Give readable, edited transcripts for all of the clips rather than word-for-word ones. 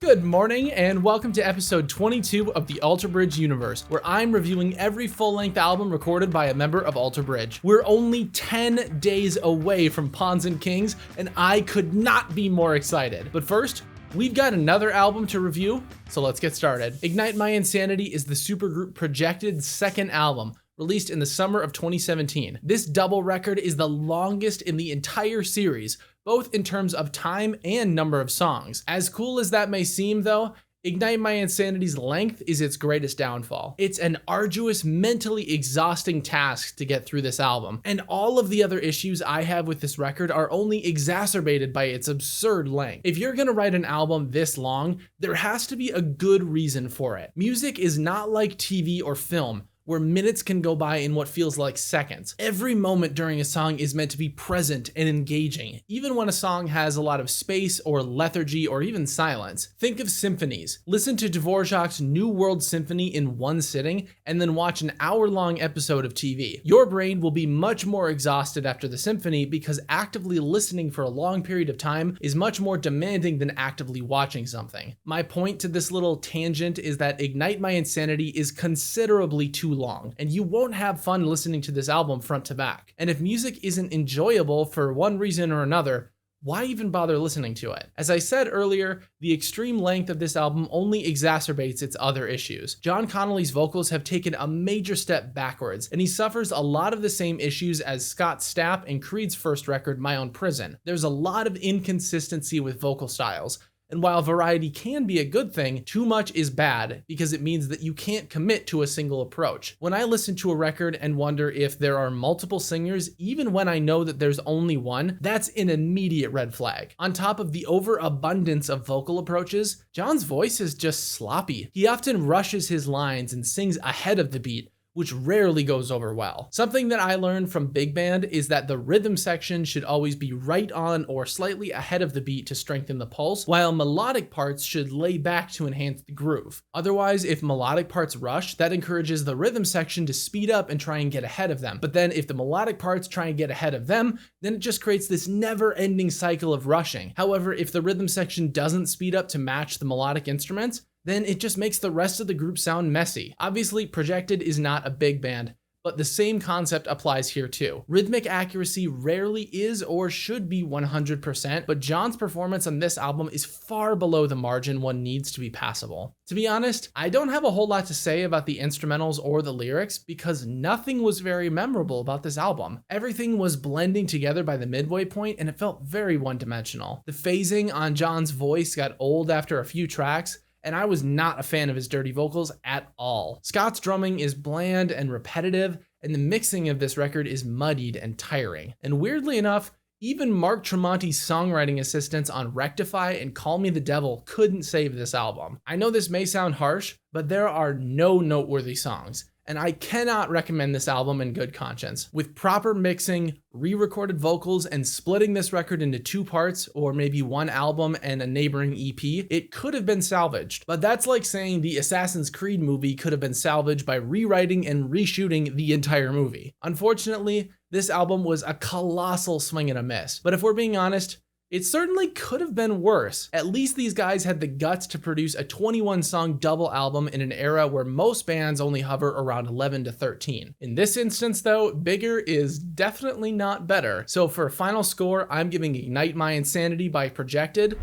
Good morning and welcome to episode 22 of the Alter Bridge universe, where I'm reviewing every full-length album recorded by a member of Alter Bridge. We're only 10 days away from Pawns and Kings, and I could not be more excited. But first, we've got another album to review, so let's get started. Ignite My Insanity is the supergroup projected second album, released in the summer of 2017. This double record is the longest in the entire series, both in terms of time and number of songs. As cool as that may seem though, Ignite My Insanity's length is its greatest downfall. It's an arduous, mentally exhausting task to get through this album, and all of the other issues I have with this record are only exacerbated by its absurd length. If you're gonna write an album this long, there has to be a good reason for it. Music is not like TV or film, where minutes can go by in what feels like seconds. Every moment during a song is meant to be present and engaging, even when a song has a lot of space or lethargy or even silence. Think of symphonies. Listen to Dvorak's New World Symphony in one sitting, and then watch an hour-long episode of TV. Your brain will be much more exhausted after the symphony because actively listening for a long period of time is much more demanding than actively watching something. My point to this little tangent is that Ignite My Insanity is considerably too long, and you won't have fun listening to this album front to back. And if music isn't enjoyable for one reason or another, why even bother listening to it? As I said earlier, the extreme length of this album only exacerbates its other issues. John Connolly's vocals have taken a major step backwards, and he suffers a lot of the same issues as Scott Stapp and Creed's first record, My Own Prison. There's a lot of inconsistency with vocal styles. And while variety can be a good thing, too much is bad because it means that you can't commit to a single approach. When I listen to a record and wonder if there are multiple singers, even when I know that there's only one, that's an immediate red flag. On top of the overabundance of vocal approaches, John's voice is just sloppy. He often rushes his lines and sings ahead of the beat, which rarely goes over well. Something that I learned from big band is that the rhythm section should always be right on or slightly ahead of the beat to strengthen the pulse, while melodic parts should lay back to enhance the groove. Otherwise, if melodic parts rush, that encourages the rhythm section to speed up and try and get ahead of them. But then if the melodic parts try and get ahead of them, then it just creates this never-ending cycle of rushing. However, if the rhythm section doesn't speed up to match the melodic instruments, then it just makes the rest of the group sound messy. Obviously, Projected is not a big band, but the same concept applies here too. Rhythmic accuracy rarely is or should be 100%, but John's performance on this album is far below the margin one needs to be passable. To be honest, I don't have a whole lot to say about the instrumentals or the lyrics because nothing was very memorable about this album. Everything was blending together by the midway point and it felt very one-dimensional. The phasing on John's voice got old after a few tracks, and I was not a fan of his dirty vocals at all. Scott's drumming is bland and repetitive, and the mixing of this record is muddied and tiring. And weirdly enough, even Mark Tremonti's songwriting assistants on Rectify and Call Me the Devil couldn't save this album. I know this may sound harsh, but there are no noteworthy songs, and I cannot recommend this album in good conscience. With proper mixing, re-recorded vocals, and splitting this record into two parts, or maybe one album and a neighboring EP, it could have been salvaged. But that's like saying the Assassin's Creed movie could have been salvaged by rewriting and reshooting the entire movie. Unfortunately, this album was a colossal swing and a miss. But if we're being honest, it certainly could have been worse. At least these guys had the guts to produce a 21-song double album in an era where most bands only hover around 11 to 13. In this instance though, bigger is definitely not better. So for a final score, I'm giving Ignite My Insanity by Projected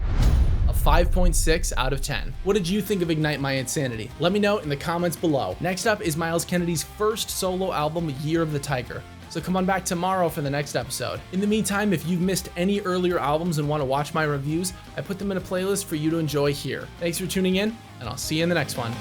a 5.6 out of 10. What did you think of Ignite My Insanity? Let me know in the comments below. Next up is Myles Kennedy's first solo album, Year of the Tiger. So come on back tomorrow for the next episode. In the meantime, if you've missed any earlier albums and want to watch my reviews, I put them in a playlist for you to enjoy here. Thanks for tuning in, and I'll see you in the next one.